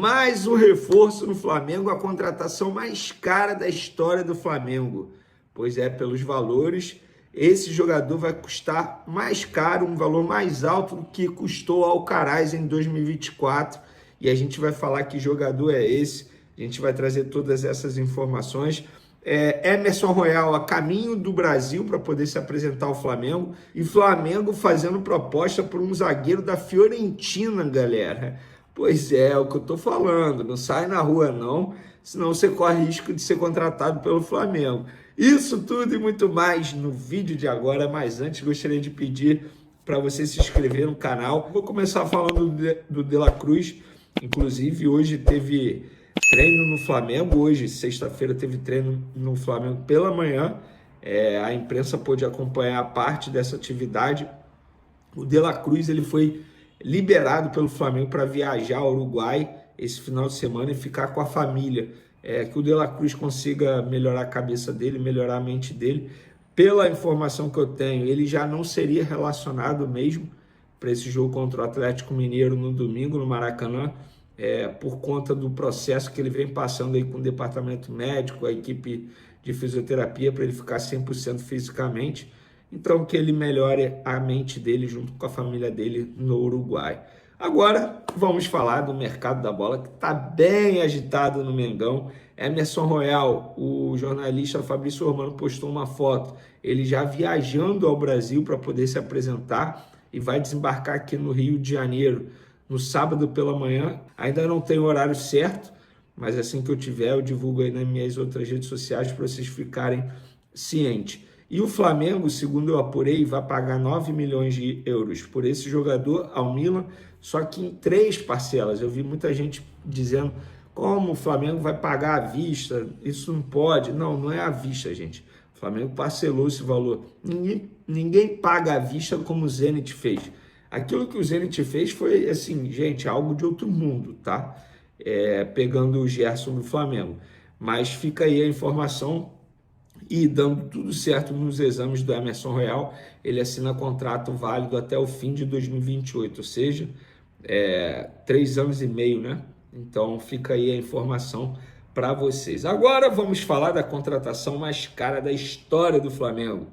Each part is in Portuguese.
Mais um reforço no Flamengo, a contratação mais cara da história do Flamengo. Pois é, pelos valores, esse jogador vai custar mais caro, um valor mais alto do que custou ao Alcaraz em 2024. E a gente vai falar que jogador é esse, a gente vai trazer todas essas informações. Emerson Royal a caminho do Brasil para poder se apresentar ao Flamengo, e Flamengo fazendo proposta por um zagueiro da Fiorentina, galera. Pois é o que eu tô falando, não sai na rua não, senão você corre risco de ser contratado pelo Flamengo. Isso tudo e muito mais no vídeo de agora, mas antes gostaria de pedir para você se inscrever no canal. Vou começar falando do De La Cruz, inclusive hoje teve treino no Flamengo, hoje, sexta-feira, teve treino no Flamengo pela manhã, a imprensa pôde acompanhar parte dessa atividade. O De La Cruz ele foi liberado pelo Flamengo para viajar ao Uruguai esse final de semana e ficar com a família. Que o De La Cruz consiga melhorar a cabeça dele, melhorar a mente dele. Pela informação que eu tenho, ele já não seria relacionado mesmo para esse jogo contra o Atlético Mineiro no domingo, no Maracanã, por conta do processo que ele vem passando aí com o departamento médico, a equipe de fisioterapia, para ele ficar 100% fisicamente. Então, que ele melhore a mente dele junto com a família dele no Uruguai. Agora, vamos falar do mercado da bola, que está bem agitado no Mengão. Emerson Royal, o jornalista Fabrício Romano, postou uma foto, ele já viajando ao Brasil para poder se apresentar e vai desembarcar aqui no Rio de Janeiro no sábado pela manhã. Ainda não tem o horário certo, mas assim que eu tiver, eu divulgo aí nas minhas outras redes sociais para vocês ficarem cientes. E o Flamengo, segundo eu apurei, vai pagar 9 milhões de euros por esse jogador ao Milan, só que em 3 parcelas. Eu vi muita gente dizendo como o Flamengo vai pagar à vista, isso não pode. Não, não é à vista, gente. O Flamengo parcelou esse valor. Ninguém paga à vista como o Zenit fez. Aquilo que o Zenit fez foi, assim, gente, algo de outro mundo, tá? Pegando o Gerson do Flamengo. Mas fica aí a informação. E dando tudo certo nos exames do Emerson Royal, ele assina contrato válido até o fim de 2028, ou seja, 3 anos e meio, né? Então fica aí a informação para vocês. Agora vamos falar da contratação mais cara da história do Flamengo,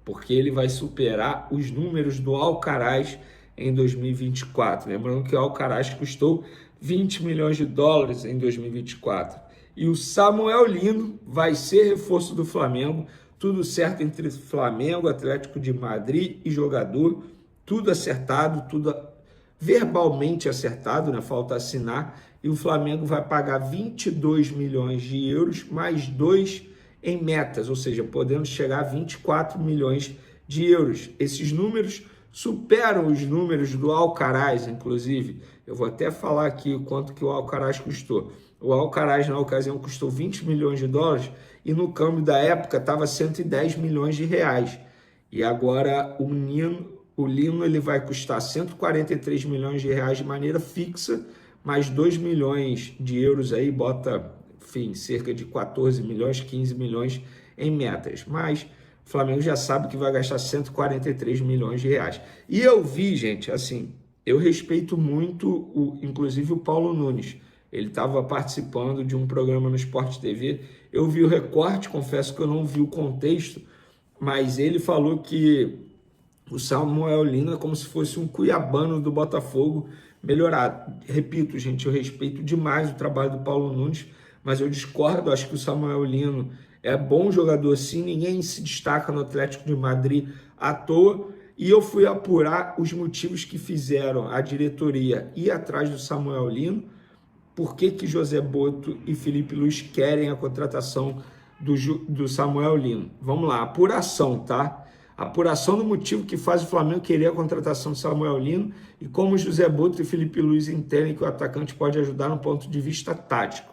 porque ele vai superar os números do Alcaraz em 2024. Lembrando que o Alcaraz custou 20 milhões de dólares em 2024. E o Samuel Lino vai ser reforço do Flamengo, tudo certo entre Flamengo, Atlético de Madrid e jogador, tudo acertado, tudo verbalmente acertado, né? Falta assinar, e o Flamengo vai pagar 22 milhões de euros, mais 2 em metas, ou seja, podendo chegar a 24 milhões de euros. Esses números superam os números do Alcaraz, inclusive. Eu vou até falar aqui o quanto que o Alcaraz custou. O Alcaraz, na ocasião, custou 20 milhões de dólares e no câmbio da época estava 110 milhões de reais. E agora o Lino ele vai custar 143 milhões de reais de maneira fixa, mais 2 milhões de euros aí, bota, enfim, cerca de 14 milhões, 15 milhões em metas. Mas o Flamengo já sabe que vai gastar 143 milhões de reais. E eu vi, gente, assim, eu respeito muito, inclusive o Paulo Nunes. Ele estava participando de um programa no Sport TV. Eu vi o recorte, confesso que eu não vi o contexto, mas ele falou que o Samuel Lino é como se fosse um cuiabano do Botafogo melhorado. Repito, gente, eu respeito demais o trabalho do Paulo Nunes, mas eu discordo. Acho que o Samuel Lino é bom jogador sim, ninguém se destaca no Atlético de Madrid à toa. E eu fui apurar os motivos que fizeram a diretoria ir atrás do Samuel Lino. Por que José Boto e Felipe Luiz querem a contratação do Samuel Lino? Vamos lá, apuração, tá? Apuração do motivo que faz o Flamengo querer a contratação do Samuel Lino e como José Boto e Felipe Luiz entendem que o atacante pode ajudar no ponto de vista tático.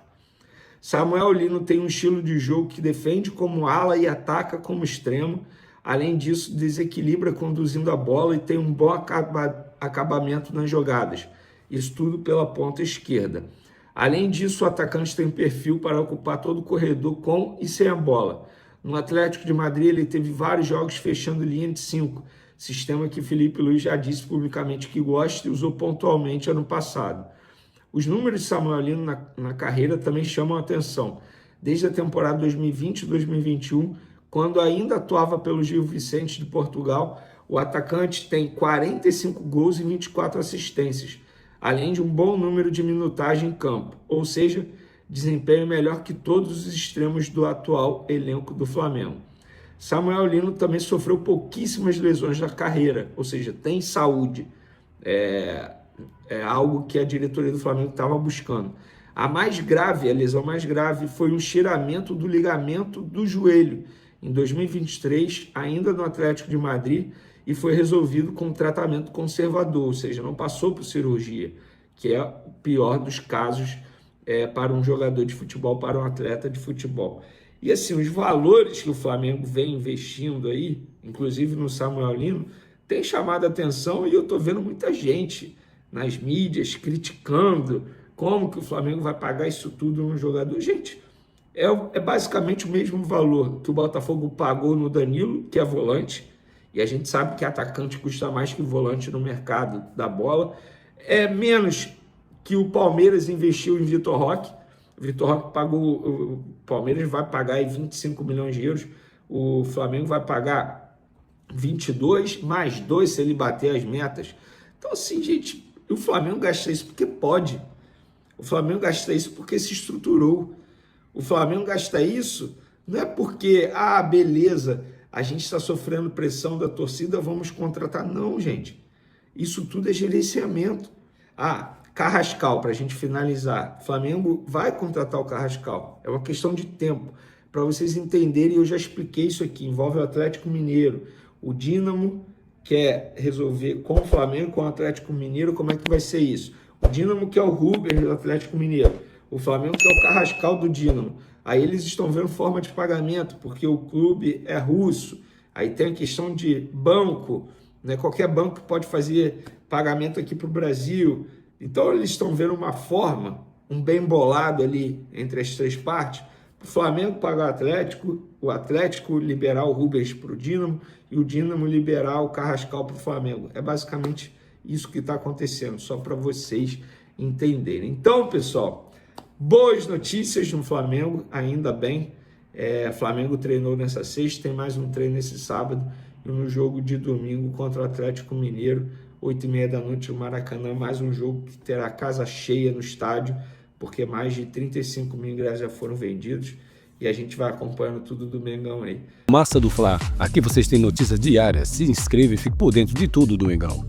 Samuel Lino tem um estilo de jogo que defende como ala e ataca como extremo. Além disso, desequilibra conduzindo a bola e tem um bom acabamento nas jogadas. Isso tudo pela ponta esquerda. Além disso, o atacante tem perfil para ocupar todo o corredor com e sem a bola. No Atlético de Madrid, ele teve vários jogos fechando linha de 5, sistema que Felipe Luiz já disse publicamente que gosta e usou pontualmente ano passado. Os números de Samuel Lino na carreira também chamam a atenção. Desde a temporada 2020 e 2021, quando ainda atuava pelo Gil Vicente de Portugal, o atacante tem 45 gols e 24 assistências, além de um bom número de minutagem em campo, ou seja, desempenho melhor que todos os extremos do atual elenco do Flamengo. Samuel Lino também sofreu pouquíssimas lesões na carreira, ou seja, tem saúde. É algo que a diretoria do Flamengo estava buscando. A lesão mais grave foi um estiramento do ligamento do joelho em 2023, ainda no Atlético de Madrid, e foi resolvido com um tratamento conservador, ou seja, não passou por cirurgia, que é o pior dos casos para um jogador de futebol, para um atleta de futebol. E assim, os valores que o Flamengo vem investindo aí, inclusive no Samuel Lino, tem chamado a atenção, e eu estou vendo muita gente nas mídias criticando como que o Flamengo vai pagar isso tudo no jogador. Gente, é basicamente o mesmo valor que o Botafogo pagou no Danilo, que é volante, e a gente sabe que atacante custa mais que volante no mercado da bola. É menos que o Palmeiras investiu em Vitor Roque. O Vitor Roque pagou, o Palmeiras vai pagar aí 25 milhões de euros, o Flamengo vai pagar 22, mais 2 se ele bater as metas. Então assim, gente, o Flamengo gasta isso porque pode. O Flamengo gasta isso porque se estruturou. O Flamengo gasta isso não é porque, beleza, a gente está sofrendo pressão da torcida, vamos contratar. Não, gente. Isso tudo é gerenciamento. Carrascal, para a gente finalizar. O Flamengo vai contratar o Carrascal. É uma questão de tempo. Para vocês entenderem, eu já expliquei isso aqui. Envolve o Atlético Mineiro. O Dínamo quer resolver com o Flamengo, com o Atlético Mineiro, como é que vai ser isso. O Dínamo quer o Rubens do Atlético Mineiro. O Flamengo quer o Carrascal do Dínamo. Aí eles estão vendo forma de pagamento, porque o clube é russo. Aí tem a questão de banco, né? Qualquer banco pode fazer pagamento aqui para o Brasil. Então eles estão vendo uma forma, um bem bolado ali entre as três partes. O Flamengo pagar o Atlético liberar o Rubens para o Dínamo e o Dínamo liberar o Carrascal para o Flamengo. É basicamente isso que está acontecendo, só para vocês entenderem. Então, pessoal, boas notícias no Flamengo, ainda bem. Flamengo treinou nessa sexta, tem mais um treino nesse sábado, e no jogo de domingo contra o Atlético Mineiro, 8h30 da noite no Maracanã, mais um jogo que terá casa cheia no estádio, porque mais de 35 mil ingressos já foram vendidos, e a gente vai acompanhando tudo do Mengão aí. Massa do Fla, aqui vocês têm notícias diárias, se inscreva e fique por dentro de tudo do Mengão.